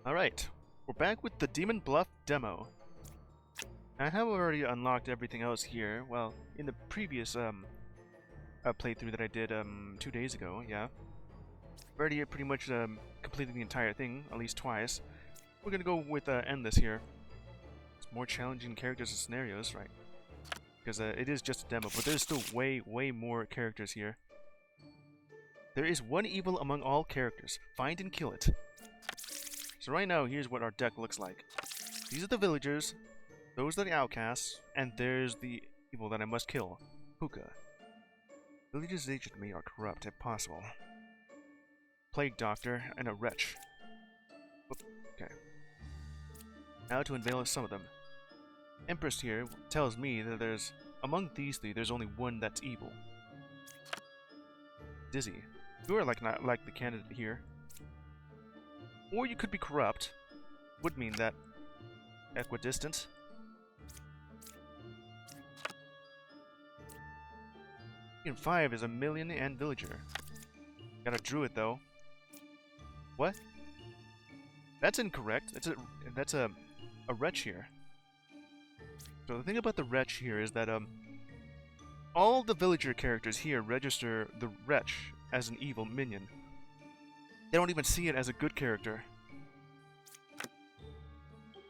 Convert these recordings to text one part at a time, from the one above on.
Alright, we're back with the Demon Bluff demo. I have already unlocked everything else here. Well, in the previous playthrough that I did 2 days ago, yeah. Already pretty much completed the entire thing, at least twice. We're gonna go with Endless here. It's more challenging characters and scenarios, right? Because it is just a demo, but there's still way more characters here. There is one evil among all characters. Find and kill it. So right now, here's what our deck looks like. These are the villagers, those are the outcasts, and there's the evil that I must kill, Puka. Villagers aged to me are corrupt if possible. Plague Doctor and a wretch. Okay. Now to unveil some of them. Empress here tells me that among these three, there's only one that's evil. Dizzy. You are not like the candidate here. Or you could be corrupt. Would mean that equidistant. And 5 is a million and villager. Got a druid though. What? That's incorrect. That's a wretch here. So the thing about the wretch here is that all the villager characters here register the wretch as an evil minion. They don't even see it as a good character.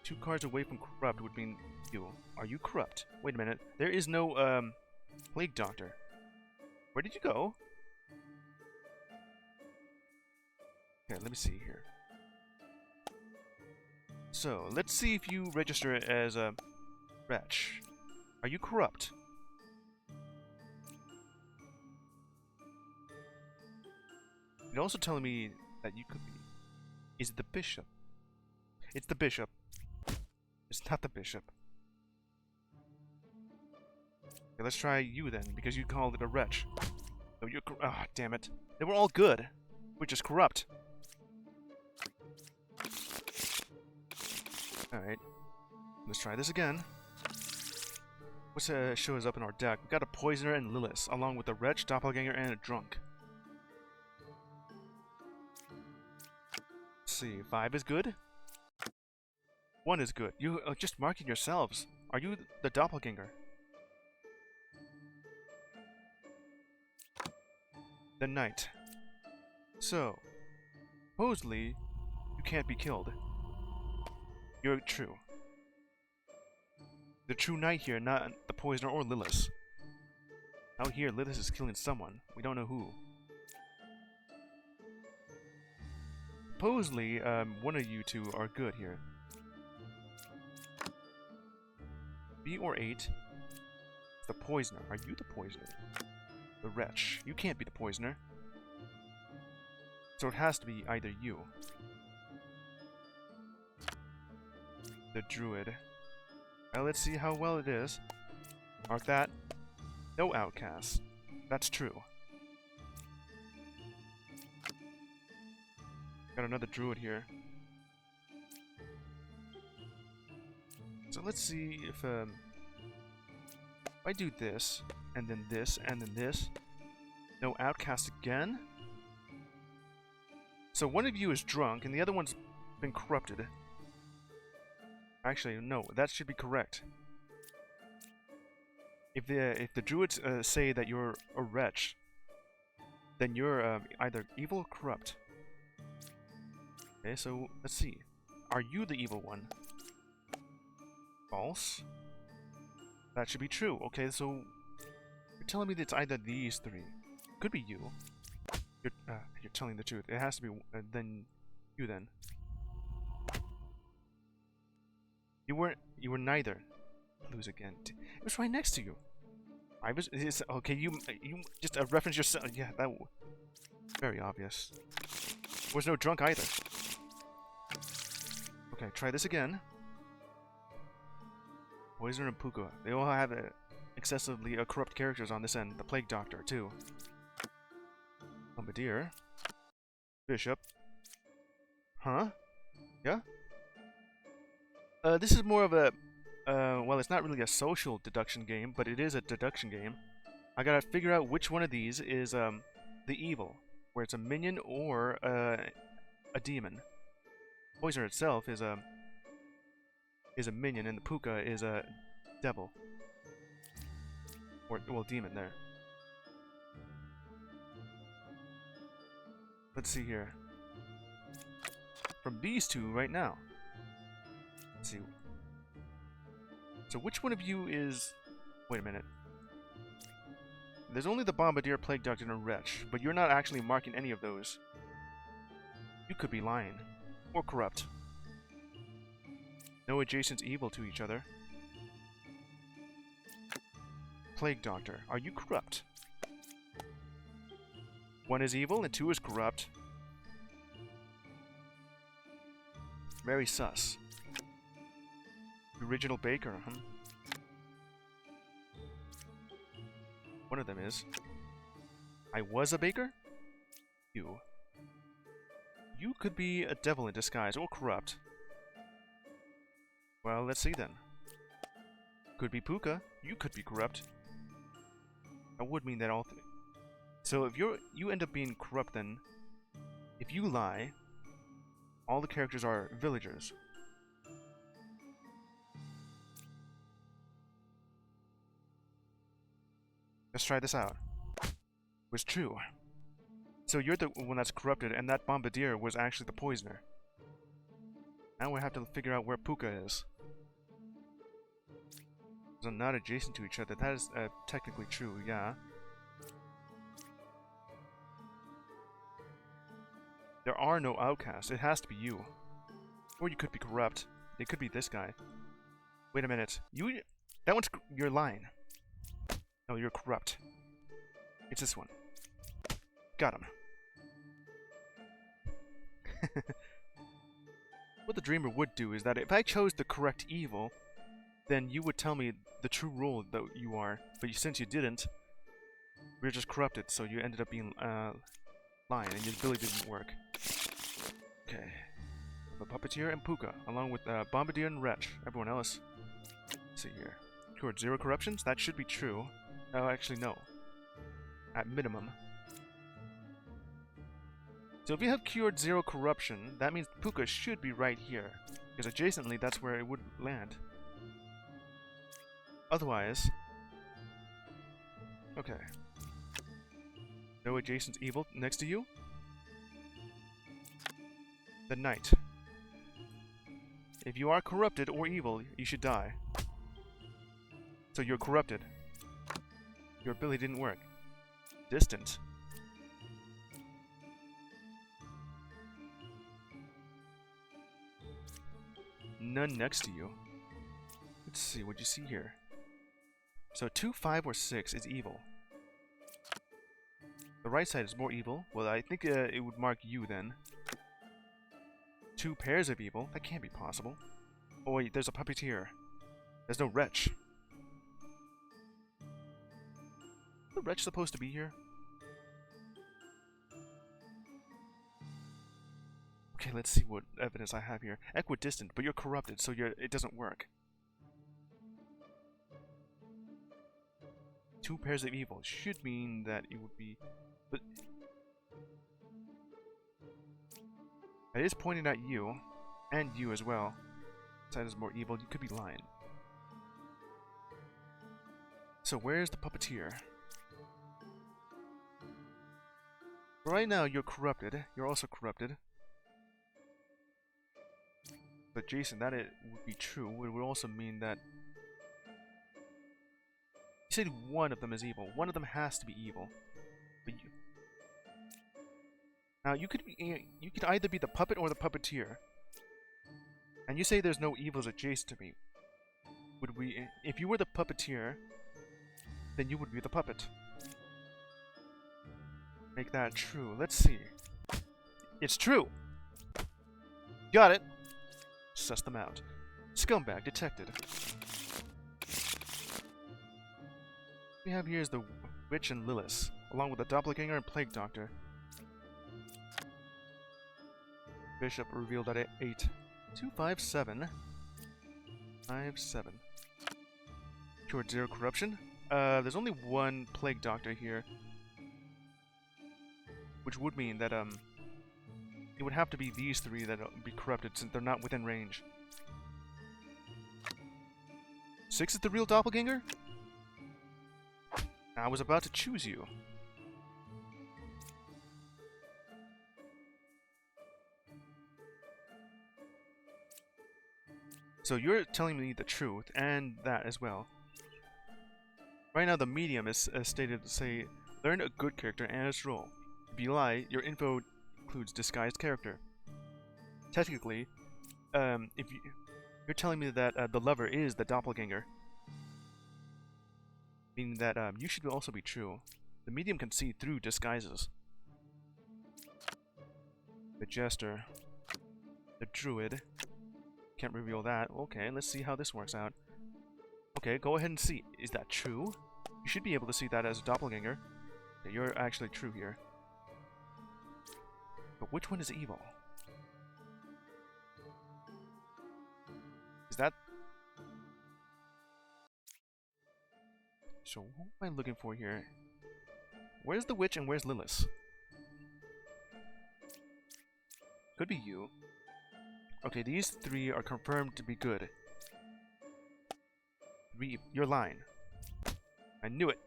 2 cards away from corrupt would mean you. Are you corrupt? Wait a minute. There is no Plague Doctor. Where did you go? Okay, let me see here. So, let's see if you register it as a wretch. Are you corrupt? You're also telling me that you could be. Is it the bishop? It's the bishop. It's not the bishop. Okay, let's try you then, because you called it a wretch. Oh, you're ah, damn it. They were all good. We're just corrupt. Alright. Let's try this again. What shows up in our deck? We got a poisoner and Lilith, along with a wretch, doppelganger, and a drunk. Let's see. 5 is good. 1 is good. You are just marking yourselves. Are you the doppelganger? The knight. So, supposedly, you can't be killed. You're true. The true knight here, not the poisoner or Lilith. Out here, Lilith is killing someone. We don't know who. Supposedly, one of you two are good here. B or 8. The poisoner. Are you the poisoner? The wretch. You can't be the poisoner. So it has to be either you. The druid. Now let's see how well it is. Mark that. No outcasts. That's true. Got another druid here. So let's see if I do this, and then this, and then this. No outcast again. So one of you is drunk, and the other one's been corrupted. Actually, no, that should be correct. If the druids say that you're a wretch, then you're either evil or corrupt. Okay, so let's see. Are you the evil one? False. That should be true. Okay, so you're telling me that it's either these 3. Could be you. You're telling the truth. It has to be then you then. You were neither. Lose again. It was right next to you. I was. Okay. You just reference yourself. Yeah, that. Very obvious. There was no drunk either. Okay, try this again. Poisoner and Puka. They all have excessively corrupt characters on this end. The Plague Doctor too. Bombardier. Bishop. Huh? Yeah? This is more of a, well, it's not really a social deduction game, but it is a deduction game. I gotta figure out which one of these is, the evil, where it's a minion or, a demon. Poisoner itself is a minion, and the Puka is a devil. Or, well, demon there. Let's see here. From these two right now. Let's see. So which one of you is... Wait a minute. There's only the Bombardier, Plague Doctor, and a Wretch, but you're not actually marking any of those. You could be lying. Or corrupt. No adjacent evil to each other. Plague Doctor, are you corrupt? One is evil and two is corrupt. Very sus. The original baker, huh? One of them is. I was a baker? You. You could be a devil in disguise or corrupt. Well, let's see then. Could be Puka. You could be corrupt. That would mean that all three. So if you end up being corrupt, then if you lie, all the characters are villagers. Let's try this out. It was true. So you're the one that's corrupted, and that Bombardier was actually the poisoner. Now we have to figure out where Puka is. They're not adjacent to each other. That is technically true, yeah. There are no outcasts. It has to be you. Or you could be corrupt. It could be this guy. Wait a minute. That one's... You're lying. No, you're corrupt. It's this one. Got him. What the Dreamer would do is that if I chose the correct evil, then you would tell me the true role that you are. But since you didn't, we were just corrupted, so you ended up being lying, and your ability didn't work. Okay. The Puppeteer and Puka, along with Bombardier and Wretch. Everyone else. Let's see here. Cured 0 corruptions? That should be true. Oh, actually, no. At minimum. So if you have cured 0 corruption, that means Puka should be right here. Because adjacently, that's where it would land. Otherwise... Okay. No adjacent evil next to you? The Knight. If you are corrupted or evil, you should die. So you're corrupted. Your ability didn't work. Distant. None next to you. Let's see what you see here. So 2, 5, or 6 is evil. The right side is more evil. Well, I think it would mark you then. 2 pairs of evil. That can't be possible. Oh wait, there's a Puppeteer. There's no Wretch. Is the Wretch supposed to be here? Okay, let's see what evidence I have here. Equidistant, but you're corrupted, so it doesn't work. 2 pairs of evil should mean that it would be... But... It is pointing at you, and you as well. Side is more evil, you could be lying. So where's the Puppeteer? Right now you're corrupted, you're also corrupted. But Jason, that it would be true. It would also mean that... You said one of them is evil. One of them has to be evil. But you... Now, you could either be the puppet or the Puppeteer. And you say there's no evils adjacent to me. Would we... If you were the Puppeteer, then you would be the puppet. Make that true. Let's see. It's true! Got it! Suss them out. Scumbag detected. What we have here is the Witch and Lilith, along with the Doppelganger and Plague Doctor. Bishop revealed at 8. 2, 5, 7. 5, 7. Cured 0 corruption. There's only one Plague Doctor here. Which would mean that, it would have to be these three that would be corrupted since they're not within range. 6 is the real doppelganger? I was about to choose you. So you're telling me the truth, and that as well. Right now the medium is stated to say, learn a good character and its role. If you lie, your info includes disguised character. Technically, you're telling me that the lover is the doppelganger. Meaning that you should also be true. The medium can see through disguises. The jester. The druid. Can't reveal that. Okay, let's see how this works out. Okay, go ahead and see. Is that true? You should be able to see that as a doppelganger. Okay, you're actually true here. But which one is evil? Is that... So, what am I looking for here? Where's the witch and where's Lilith? Could be you. Okay, these three are confirmed to be good. You're lying. I knew it.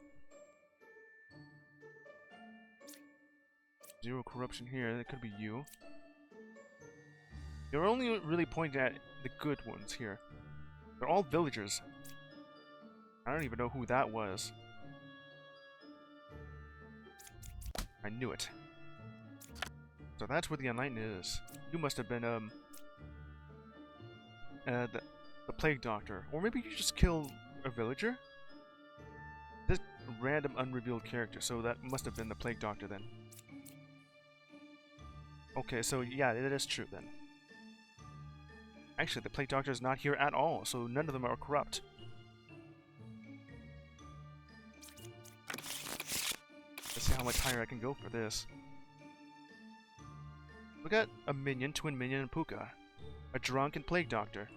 0 corruption here. That could be you. You're only really pointing at the good ones here. They're all villagers. I don't even know who that was. I knew it. So that's where the enlightenment is. You must have been the plague doctor, or maybe you just killed a villager. This random unrevealed character, so that must have been the plague doctor then. Okay, so yeah, it is true then. Actually, the plague doctor is not here at all, so none of them are corrupt. Let's see how much higher I can go for this. We got a minion, twin minion, and Puka. A drunk and plague doctor.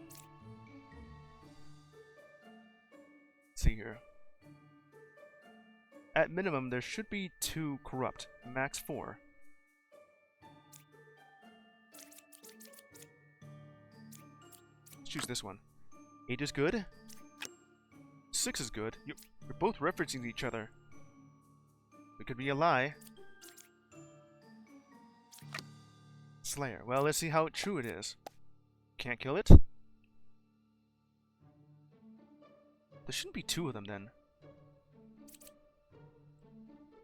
Let's see here. At minimum, there should be 2 corrupt. Max 4. Let's choose this one. 8 is good. 6 is good. You're both referencing each other. It could be a lie. Slayer. Well, let's see how true it is. Can't kill it? There shouldn't be 2 of them then.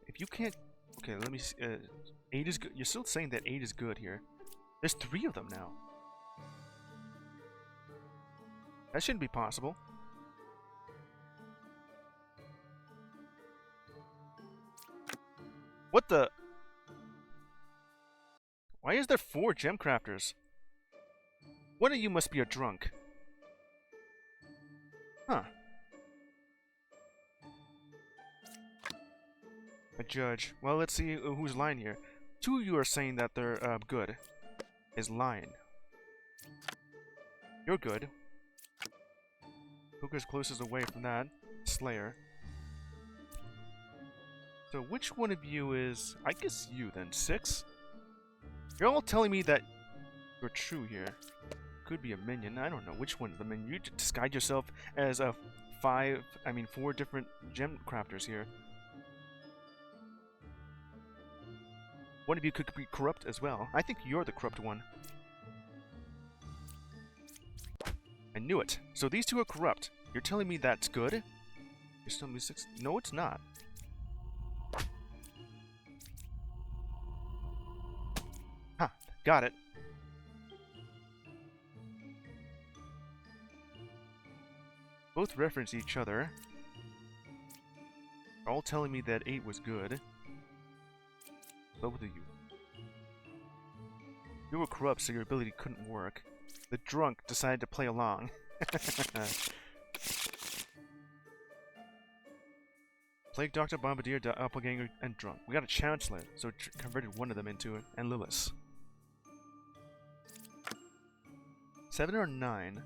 If you can't... Okay, let me see. 8 is good. You're still saying that 8 is good here. There's 3 of them now. That shouldn't be possible. What the... Why is there 4 gem crafters? One of you must be a drunk. Huh. A judge. Well, let's see who's lying here. 2 of you are saying that they're good. Is lying. You're good. Puka's closest away from that. Slayer. So which one of you is... I guess you then. 6? You're all telling me that you're true here. Could be a minion. I don't know which one is the minion. You disguise yourself as a 4 different gem crafters here. One of you could be corrupt as well. I think you're the corrupt one. I knew it. So these 2 are corrupt. You're telling me that's good? You're telling me 6? No, it's not. Huh. Got it. Both reference each other. All telling me that 8 was good. Both of you. You were corrupt, so your ability couldn't work. The drunk decided to play along. Plague Doctor, Bombardier, Doppelganger, and Drunk. We got a Chancellor, so it converted one of them into it, and Lilith. 7 or 9.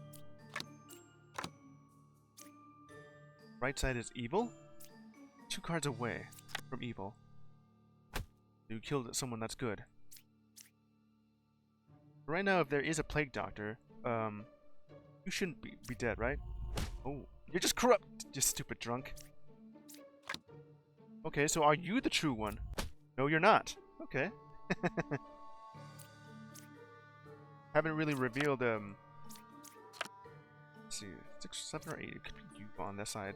Right side is evil. 2 cards away from evil. You killed someone that's good. Right now, if there is a plague doctor, you shouldn't be dead, right? Oh, you're just corrupt, you stupid drunk. Okay, so are you the true one? No, you're not. Okay. Haven't really revealed, let's see, 6, 7, or 8. It could be you on that side.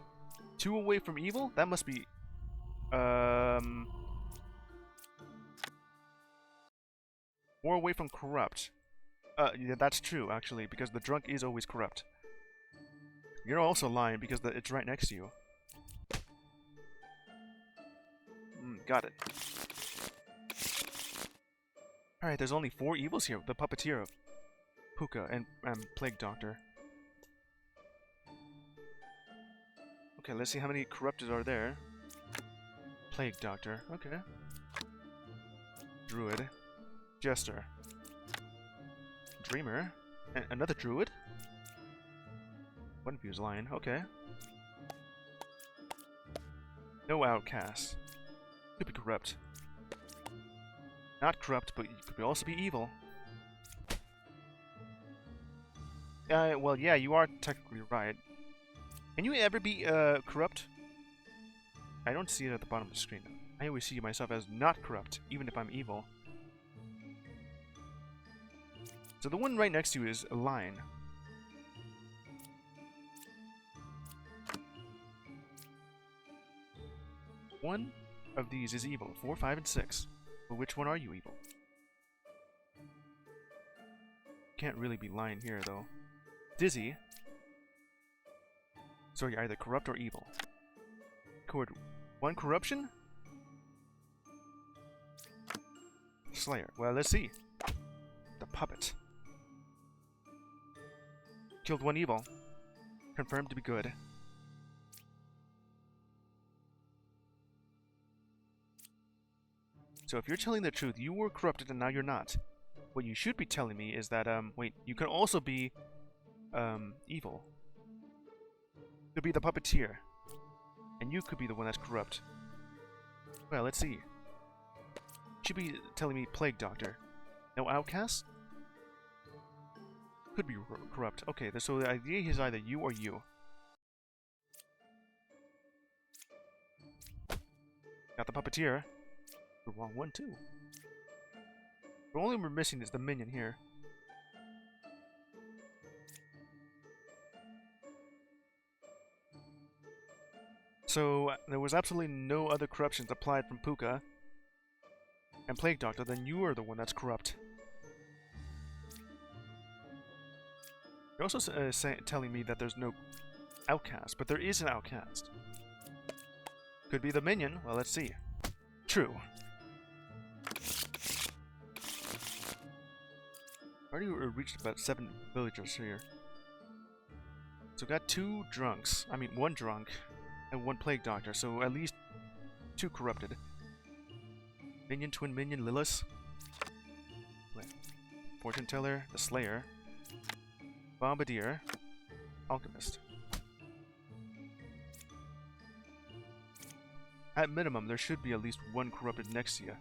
2 away from evil? That must be, 4 away from corrupt. Yeah, that's true, actually, because the drunk is always corrupt. You're also lying because it's right next to you. Got it. Alright, there's only 4 evils here. The Puppeteer, Puka, and Plague Doctor. Okay, let's see how many corrupted are there. Plague Doctor, okay. Druid. Jester. Dreamer. Another Druid? One of you is lying, okay. No Outcast. Could be corrupt. Not corrupt, but you could also be evil. Well, yeah, you are technically right. Can you ever be, corrupt? I don't see it at the bottom of the screen. I always see myself as not corrupt, even if I'm evil. So the one right next to you is a lion. One of these is evil. 4, 5, and 6. But which one are you evil? Can't really be lying here, though. Dizzy. So you're either corrupt or evil. Record 1 corruption? Slayer. Well, let's see. The puppet. Killed 1 evil. Confirmed to be good. So if you're telling the truth, you were corrupted and now you're not. What you should be telling me is that, wait, you can also be, evil. Could be the Puppeteer. And you could be the one that's corrupt. Well, let's see. You should be telling me Plague Doctor. No Outcast? Could be corrupt. Okay, so the idea is either you or you. Got the Puppeteer. The wrong one, too. The only we're missing is the minion here. So, there was absolutely no other corruptions applied from Puka and Plague Doctor, then you are the one that's corrupt. You're also telling me that there's no Outcast, but there is an Outcast. Could be the minion. Well, let's see. True. Already reached about 7 villagers here. So got 2 drunks. I mean, 1 drunk and 1 plague doctor. So at least 2 corrupted. Minion, twin minion, Lilith. Fortune teller, the Slayer. Bombardier. Alchemist. At minimum, there should be at least 1 corrupted next to you.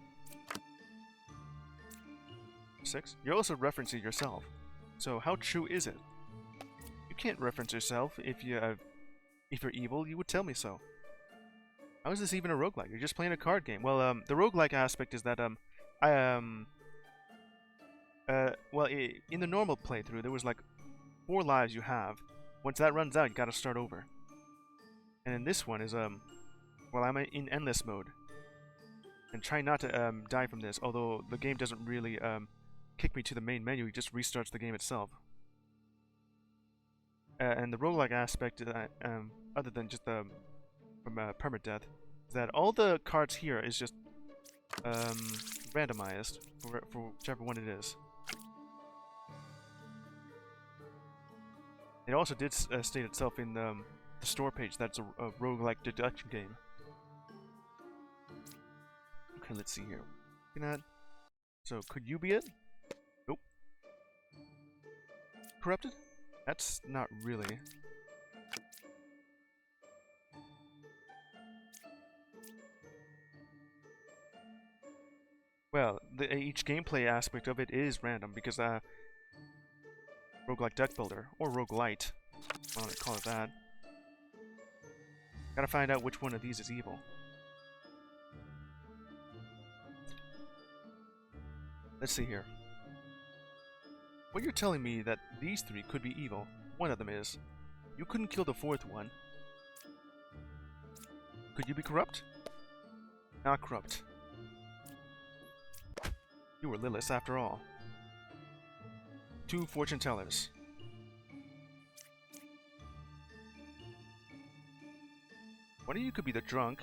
6? You're also referencing yourself. So how true is it? You can't reference yourself if you're evil. You would tell me so. How is this even a roguelike? You're just playing a card game. Well, the roguelike aspect is that well, in the normal playthrough, there was like 4 lives you have. Once that runs out, you gotta start over. And in this one is well, I'm in endless mode, and try not to die from this. Although the game doesn't really kick me to the main menu, it just restarts the game itself. And the roguelike aspect, other than just from permadeath, is that all the cards here is just randomized for whichever one it is. It also did state itself in the store page that's a roguelike deduction game. Okay, let's see here. Looking at, so could you be it? Nope. Corrupted? That's not really. Well, each gameplay aspect of it is random because roguelike deck builder, or roguelite. I don't call it that. Gotta find out which one of these is evil. Let's see here. What you're telling me that these three could be evil. One of them is. You couldn't kill the fourth one. Could you be corrupt? Not corrupt. You were Lilith after all. 2 fortune tellers. One of you could be the drunk.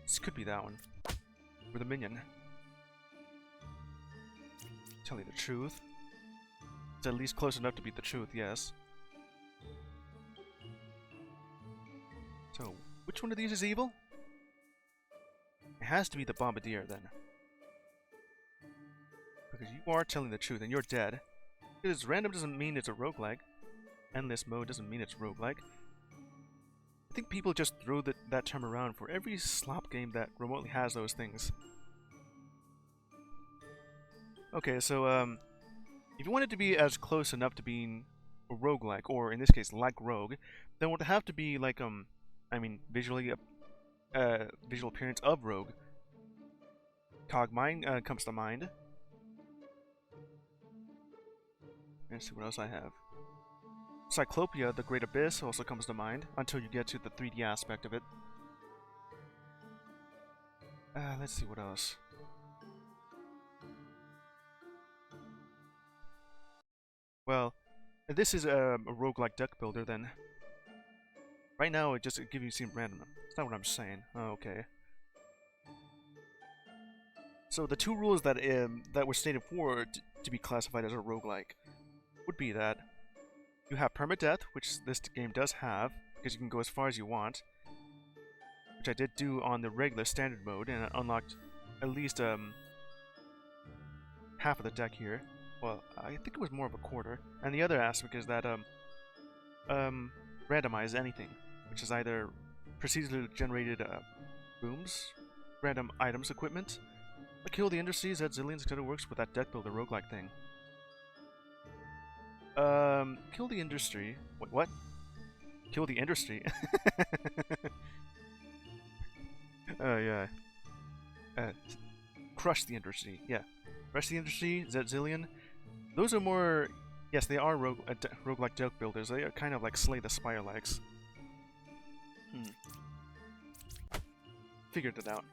This could be that one. Or the minion. Tell you the truth. It's at least close enough to be the truth, yes. So, which one of these is evil? It has to be the Bombardier, then. Because you are telling the truth, and you're dead. Because random doesn't mean it's a roguelike. Endless mode doesn't mean it's roguelike. I think people just throw that term around for every slop game that remotely has those things. Okay, so, if you want it to be as close enough to being a roguelike, or in this case, like Rogue, then it would have to be like, I mean, visually, visual appearance of Rogue. Cogmine comes to mind. Let's see what else I have. Cyclopia, the Great Abyss, also comes to mind, until you get to the 3D aspect of it. Let's see what else. Well, this is a roguelike deck builder, then. Right now, it just gives you some random. That's not what I'm saying. Oh, okay. So the 2 rules that were stated for to be classified as a roguelike would be that you have permadeath, which this game does have, because you can go as far as you want, which I did do on the regular standard mode, and I unlocked at least half of the deck here. Well, I think it was more of a quarter. And the other aspect is that randomize anything, which is either procedurally generated rooms, random items, equipment. Kill the Industries at Zillions kind of works with that deck builder roguelike thing. Kill the Industry. Wait, what? Kill the Industry? Yeah. Crush the Industry. Yeah. Crush the Industry, Zillion. Those are more... Yes, they are roguelike deck builders. They are kind of like Slay the Spire likes. Figured it out.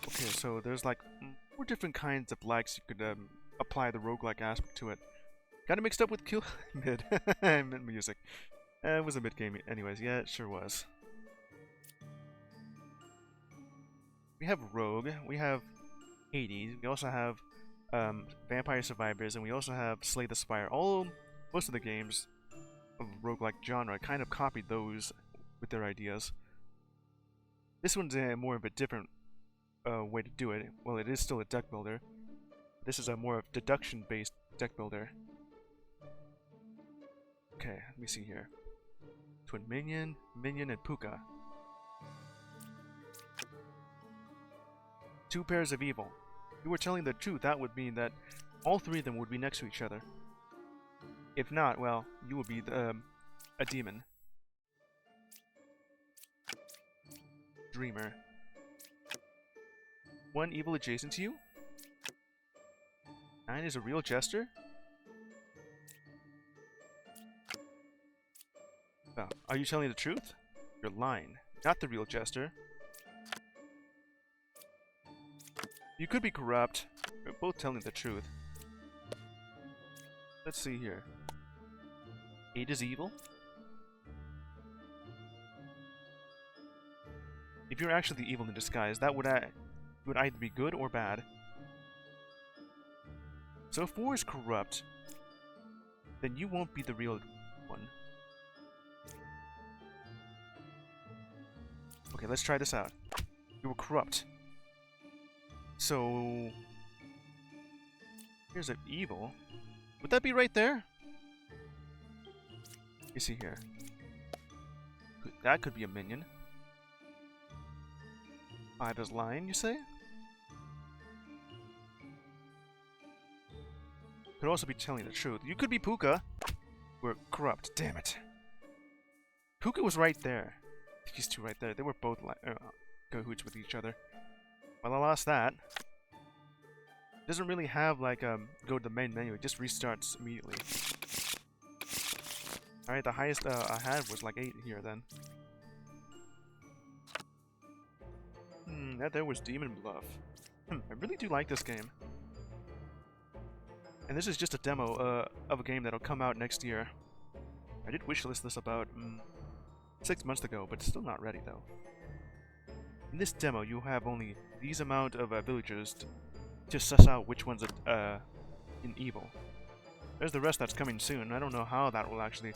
Okay, so there's like 4 different kinds of likes you could apply the roguelike aspect to it. Got it mixed up with Kill mid mid music. It was a mid game anyways. Yeah, it sure was. We have Rogue. We have Hades. We also have Vampire Survivors, and we also have Slay the Spire. Most of the games of roguelike genre kind of copied those with their ideas. This one's more of a different way to do it. Well, it is still a deck builder. This is a more of deduction-based deck builder. Okay, let me see here. Twin Minion, Minion, and Puka. 2 pairs of evil. If you were telling the truth, that would mean that all 3 of them would be next to each other. If not, well, you would be a demon. Dreamer. 1 evil adjacent to you? 9 is a real jester? Oh, are you telling the truth? You're lying. Not the real jester. You could be corrupt. We're both telling the truth. Let's see here. 8 is evil? If you're actually evil in disguise, that would either be good or bad. So if 4 is corrupt, then you won't be the real one. Okay, let's try this out. You were corrupt. So... here's an evil. Would that be right there? You see here. That could be a minion. 5 is lying, you say? Could also be telling the truth. You could be Puka. We're corrupt. Damn it. Puka was right there. These two right there. They were both cahoots with each other. Well, I lost that. It doesn't really have like go to the main menu. It just restarts immediately. All right, the highest I had was like 8 here then. That there was Demon Bluff. I really do like this game. And this is just a demo of a game that'll come out next year. I did wishlist this about 6 months ago, but it's still not ready though. In this demo, you have only these amount of villagers to suss out which one's in evil. There's the rest that's coming soon. I don't know how that will actually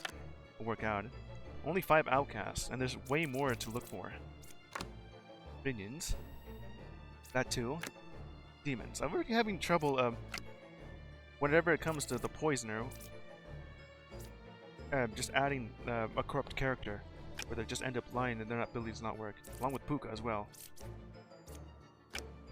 work out. Only 5 outcasts, and there's way more to look for. Minions. That too. Demons. I'm already having trouble whenever it comes to the poisoner. Just adding a corrupt character, where they just end up lying and their abilities not work. Along with Puka as well.